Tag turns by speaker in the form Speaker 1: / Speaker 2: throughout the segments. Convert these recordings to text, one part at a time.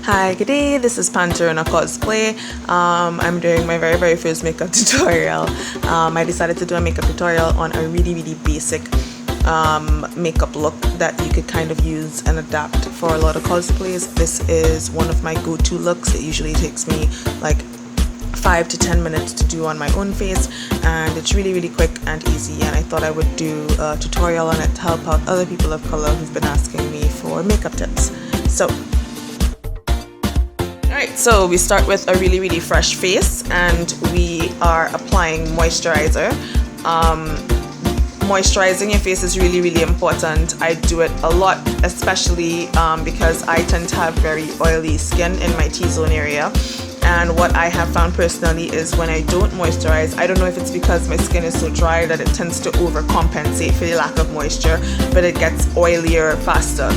Speaker 1: Hi, good day. This is Panther on a Cosplay. I'm doing my very first makeup tutorial. I decided to do a makeup tutorial on a really basic makeup look that you could kind of use and adapt for a lot of cosplays. This is one of my go-to looks. It usually takes me like 5 to 10 minutes to do on my own face, and it's really quick and easy, and I thought I would do a tutorial on it to help out other people of color who've been asking me for makeup tips. So we start with a really fresh face, and we are applying moisturizer. Moisturizing your face is really important. I do it a lot, especially because I tend to have very oily skin in my T-zone area. And what I have found personally is when I don't moisturize, I don't know if it's because my skin is so dry that it tends to overcompensate for the lack of moisture, but it gets oilier faster.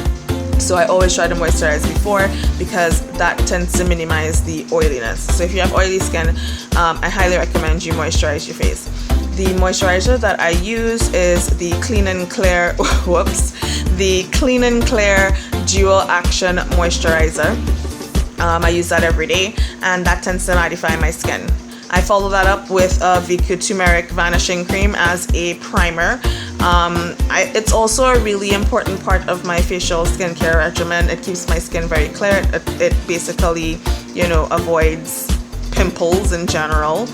Speaker 1: So I always try to moisturize before, because that tends to minimize the oiliness. So if you have oily skin, I highly recommend you moisturize your face. The moisturizer that I use is the Clean and Clear, the Clean and Clear Dual Action Moisturizer. I use that every day, and that tends to mattify my skin. I follow that up with a VQ Turmeric Vanishing Cream as a primer. It's also a really important part of my facial skincare regimen. It keeps my skin very clear. It basically, avoids pimples in general.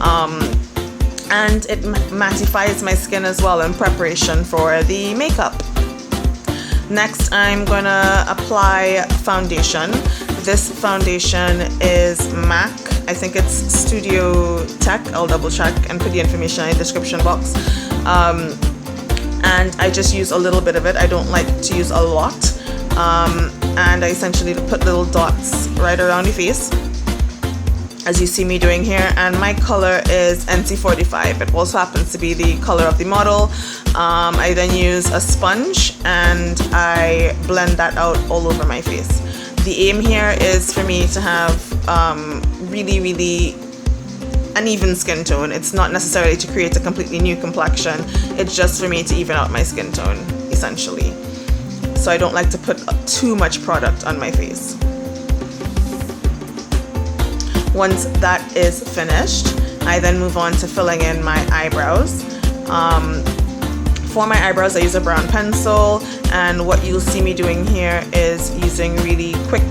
Speaker 1: And it mattifies my skin as well in preparation for the makeup. Next, I'm gonna apply foundation. This foundation is MAC. I think it's Studio Tech. I'll double check and put the information in the description box. And I just use a little bit of it. I don't like to use a lot. And I essentially put little dots right around the face, as you see me doing here. And my color is NC45. It also happens to be the color of the model. I then use a sponge and I blend that out all over my face. The aim here is for me to have really an even skin tone. It's not necessarily to create a completely new complexion. It's just for me to even out my skin tone, essentially. So I don't like to put too much product on my face. Once that is finished, I then move on to filling in my eyebrows. For my eyebrows, I use a brown pencil, and what you'll see me doing here is using really quick,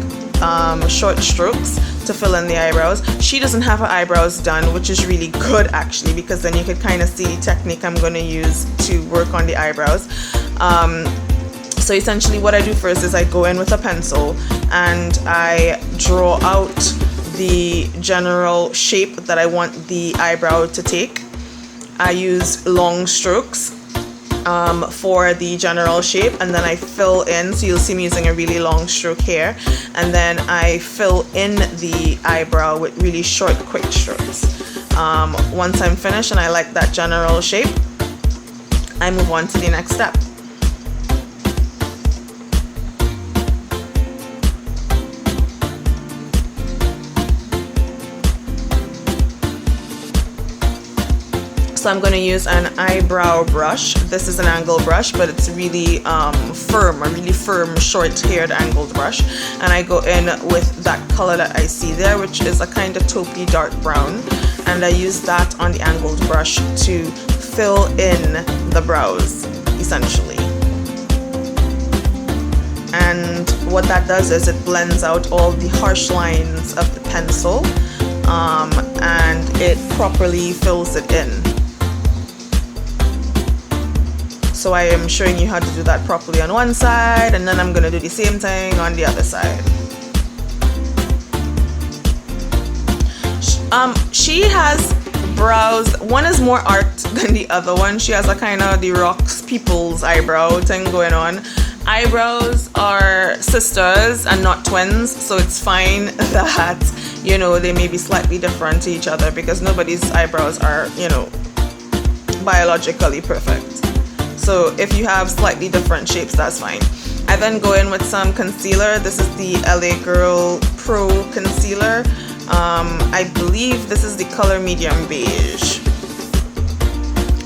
Speaker 1: short strokes to fill in the eyebrows. She doesn't have her eyebrows done, which is really good actually, because then you could kind of see the technique I'm going to use to work on the eyebrows. So essentially what I do first is I go in with a pencil and I draw out the general shape that I want the eyebrow to take. I use long strokes for the general shape, and then I fill in. So you'll see me using a really long stroke here, and then I fill in the eyebrow with really short, quick strokes. Once I'm finished and I like that general shape, I move on to the next step. So I'm going to use an eyebrow brush. This is an angled brush, but it's really firm, a really firm, short-haired angled brush. And I go in with that color that I see there, which is a kind of taupey dark brown. And I use that on the angled brush to fill in the brows, essentially. And what that does is it blends out all the harsh lines of the pencil, and it properly fills it in. So I am showing you how to do that properly on one side, and then I'm going to do the same thing on the other side. She has brows. One is more art than the other one. She has a kind of the rocks people's eyebrow thing going on. Eyebrows are sisters and not twins, so it's fine that, they may be slightly different to each other, because nobody's eyebrows are, biologically perfect. So if you have slightly different shapes, that's fine. I then go in with some concealer. This is the LA Girl Pro Concealer. I believe this is the color medium beige.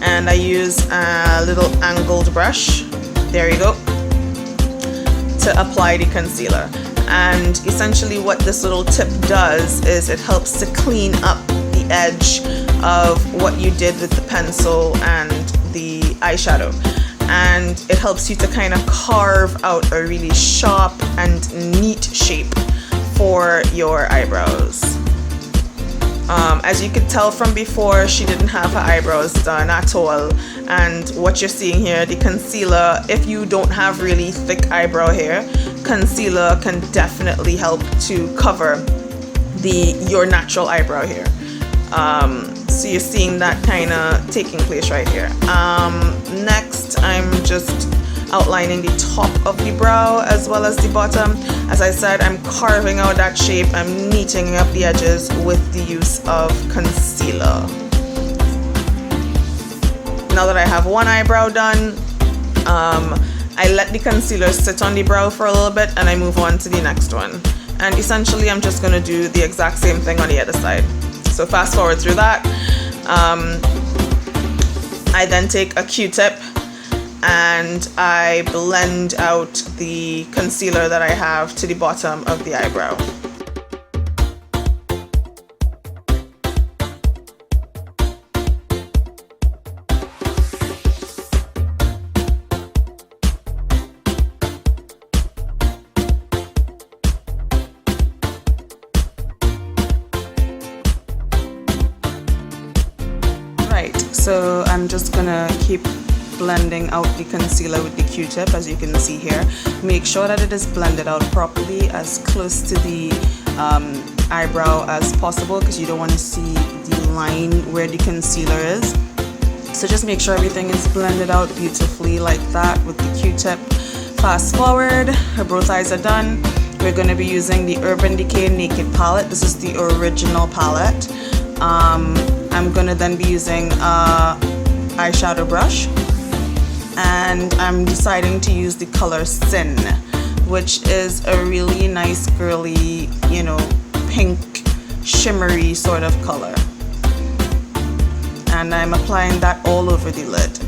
Speaker 1: And I use a little angled brush. There you go. To apply the concealer. And essentially what this little tip does is it helps to clean up the edge of what you did with the pencil and the eyeshadow, and it helps you to kind of carve out a really sharp and neat shape for your eyebrows. As you could tell from before, she didn't have her eyebrows done at all, and what you're seeing here, the concealer, if you don't have really thick eyebrow hair, concealer can definitely help to cover your natural eyebrow hair. So you're seeing that kind of taking place right here. Next, I'm just outlining the top of the brow as well as the bottom. As I said, I'm carving out that shape. I'm neatening up the edges with the use of concealer. Now that I have one eyebrow done, I let the concealer sit on the brow for a little bit and I move on to the next one. And essentially I'm just going to do the exact same thing on the other side. So fast forward through that. I then take a Q-tip and I blend out the concealer that I have to the bottom of the eyebrow. So I'm just gonna keep blending out the concealer with the Q-tip, as you can see here. Make sure that it is blended out properly, as close to the eyebrow as possible, because you don't want to see the line where the concealer is. So just make sure everything is blended out beautifully like that with the Q-tip. Fast forward, her both eyes are done. We're going to be using the Urban Decay Naked palette. This is the original palette. I'm gonna then be using a eyeshadow brush, and I'm deciding to use the color Sin, which is a really nice girly, you know, pink shimmery sort of color, and I'm applying that all over the lid.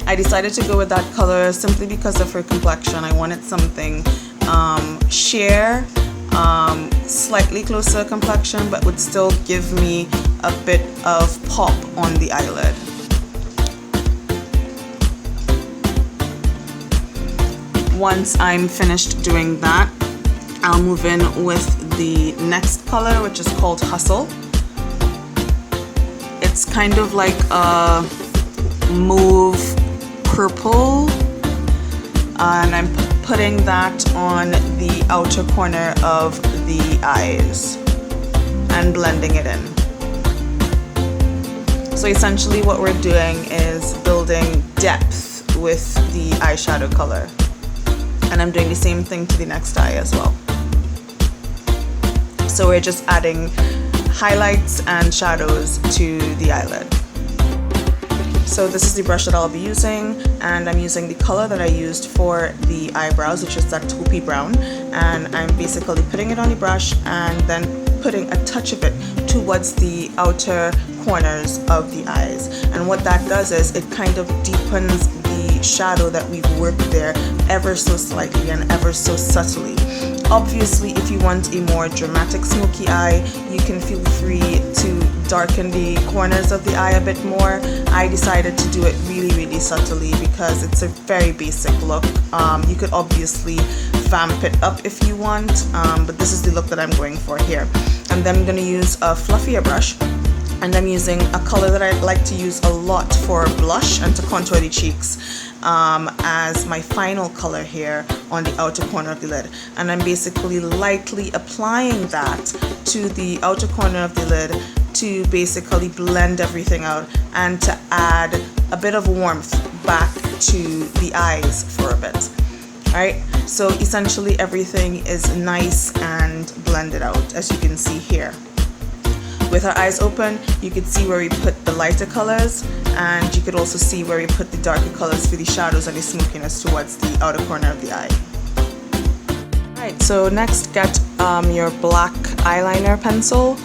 Speaker 1: I decided to go with that color simply because of her complexion. I wanted something sheer, slightly closer complexion, but would still give me a bit of pop on the eyelid. Once I'm finished doing that, I'll move in with the next color, which is called Hustle. It's kind of like a mauve purple, and I'm putting that on the outer corner of the eyes and blending it in. So essentially what we're doing is building depth with the eyeshadow color, and I'm doing the same thing to the next eye as well. So we're just adding highlights and shadows to the eyelid. So this is the brush that I'll be using, and I'm using the color that I used for the eyebrows, which is that taupey brown, and I'm basically putting it on the brush and then putting a touch of it towards the outer corners of the eyes. And what that does is it kind of deepens the shadow that we've worked there ever so slightly and ever so subtly. Obviously, if you want a more dramatic smoky eye, you can feel free to darken the corners of the eye a bit more. I decided to do it really subtly because it's a very basic look. You could obviously vamp it up if you want, but this is the look that I'm going for here. And then I'm going to use a fluffier brush, and I'm using a color that I like to use a lot for blush and to contour the cheeks, as my final color here on the outer corner of the lid. And I'm basically lightly applying that to the outer corner of the lid to basically blend everything out and to add a bit of warmth back to the eyes for a bit. Alright, so essentially everything is nice and blended out, as you can see here. With our eyes open, you could see where we put the lighter colors, and you could also see where we put the darker colors for the shadows and the smokiness towards the outer corner of the eye. Alright, so next get your black eyeliner pencil.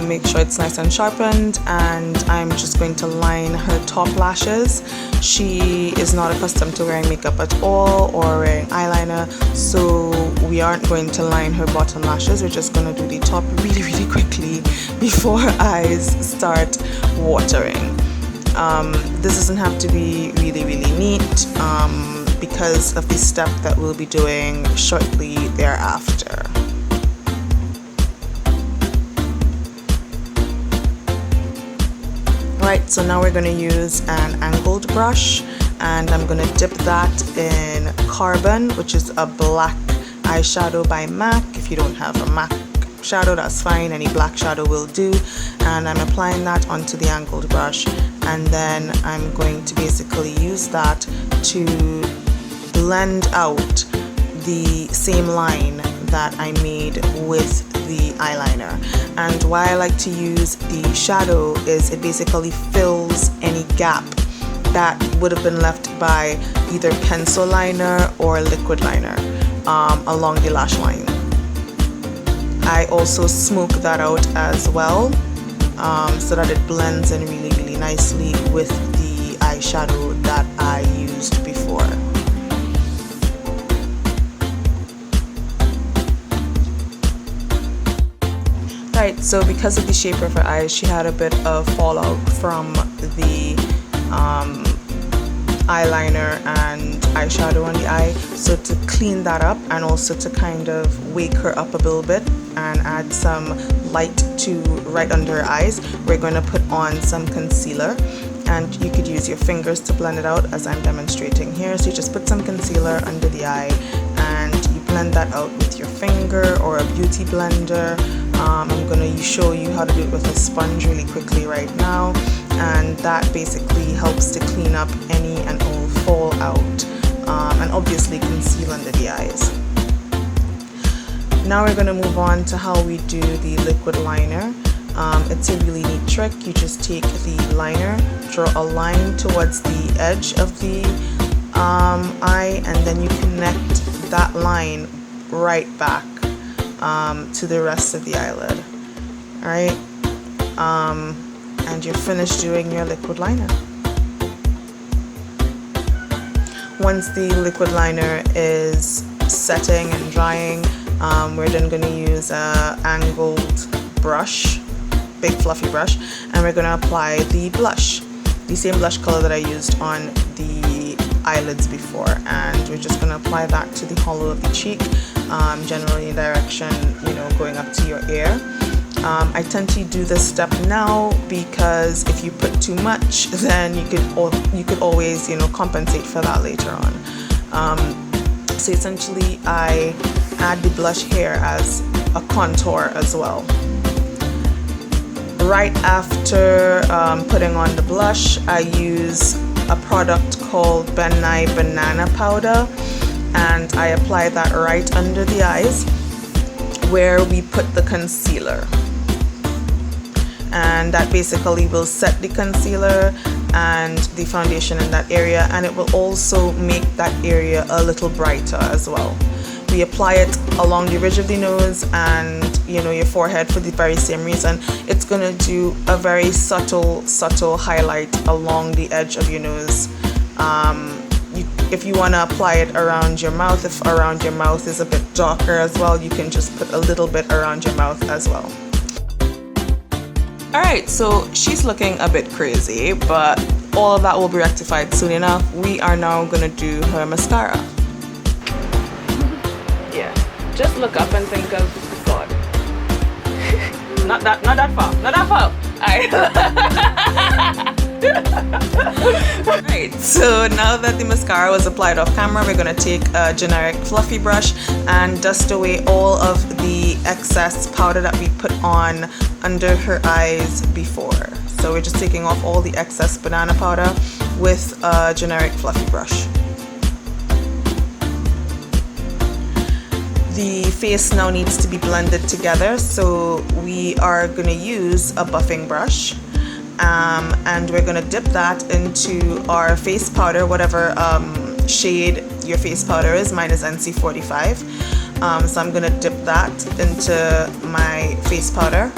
Speaker 1: make sure it's nice and sharpened, and I'm just going to line her top lashes. She is not accustomed to wearing makeup at all or wearing eyeliner, so we aren't going to line her bottom lashes. We're just going to do the top really quickly before her eyes start watering. This doesn't have to be really neat because of the step that we'll be doing shortly thereafter. Right, so now we're going to use an angled brush, and I'm going to dip that in Carbon, which is a black eyeshadow by MAC. If you don't have a MAC shadow, that's fine, any black shadow will do. And I'm applying that onto the angled brush, and then I'm going to basically use that to blend out the same line that I made with the eyeliner. And why I like to use the shadow is it basically fills any gap that would have been left by either pencil liner or liquid liner along the lash line. I also smoke that out as well so that it blends in really nicely with the eyeshadow that I used before. Right, so because of the shape of her eyes, she had a bit of fallout from the eyeliner and eyeshadow on the eye. So to clean that up and also to kind of wake her up a little bit and add some light to right under her eyes, we're going to put on some concealer. And you could use your fingers to blend it out as I'm demonstrating here. So you just put some concealer under the eye and you blend that out with your finger or a beauty blender. I'm going to show you how to do it with a sponge really quickly right now, and that basically helps to clean up any and all fallout and obviously conceal under the eyes. Now we're going to move on to how we do the liquid liner. It's a really neat trick. You just take the liner, draw a line towards the edge of the eye, and then you connect that line right back to the rest of the eyelid. Alright, and you're finished doing your liquid liner. Once the liquid liner is setting and drying, we're then going to use an angled brush, big fluffy brush, and we're going to apply the blush, the same blush color that I used on the eyelids before, and we're just going to apply that to the hollow of the cheek, generally in direction, going up to your ear. I tend to do this step now because if you put too much, then you could always compensate for that later on. So essentially I add the blush here as a contour as well. Right after putting on the blush, I use a product called Ben Nye Banana Powder, and I apply that right under the eyes where we put the concealer, and that basically will set the concealer and the foundation in that area, and it will also make that area a little brighter as well. We apply it along the ridge of the nose and your forehead for the very same reason. It's gonna do a very subtle highlight along the edge of your nose. If you want to apply it around your mouth, if around your mouth is a bit darker as well, you can just put a little bit around your mouth as well. Alright, so she's looking a bit crazy, but all of that will be rectified soon enough. We are now going to do her mascara. Yeah, just look up and think of God. not that far. Alright. Right, so now that the mascara was applied off camera, we're going to take a generic fluffy brush and dust away all of the excess powder that we put on under her eyes before. So we're just taking off all the excess banana powder with a generic fluffy brush. The face now needs to be blended together, so we are going to use a buffing brush. And we're going to dip that into our face powder, whatever shade your face powder is. Mine is NC45. So I'm going to dip that into my face powder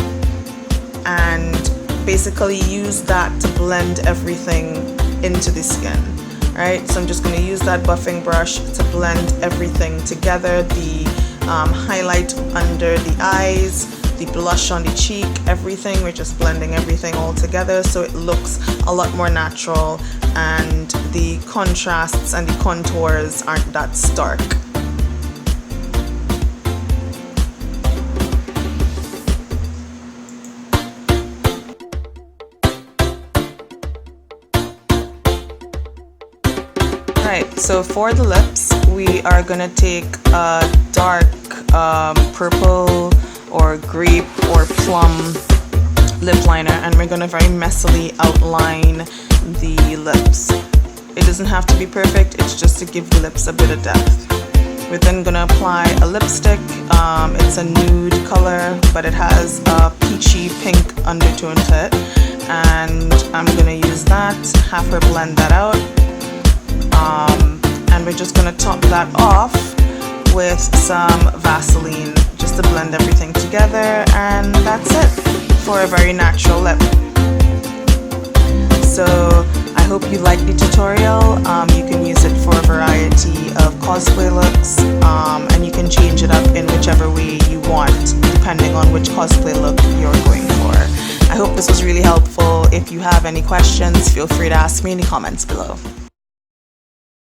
Speaker 1: and basically use that to blend everything into the skin. Right, so I'm just going to use that buffing brush to blend everything together, the highlight under the eyes, the blush on the cheek, everything. We're just blending everything all together so it looks a lot more natural and the contrasts and the contours aren't that stark. Right, so for the lips, we are gonna take a dark purple or grape or plum lip liner, and we're gonna very messily outline the lips. It doesn't have to be perfect, it's just to give the lips a bit of depth. We're then gonna apply a lipstick. It's a nude color, but it has a peachy pink undertone to it, and I'm gonna use that, have her blend that out. And we're just going to top that off with some Vaseline just to blend everything together, and that's it for a very natural lip. So I hope you liked the tutorial. You can use it for a variety of cosplay looks, and you can change it up in whichever way you want depending on which cosplay look you're going for. I hope this was really helpful. If you have any questions, feel free to ask me in the comments below.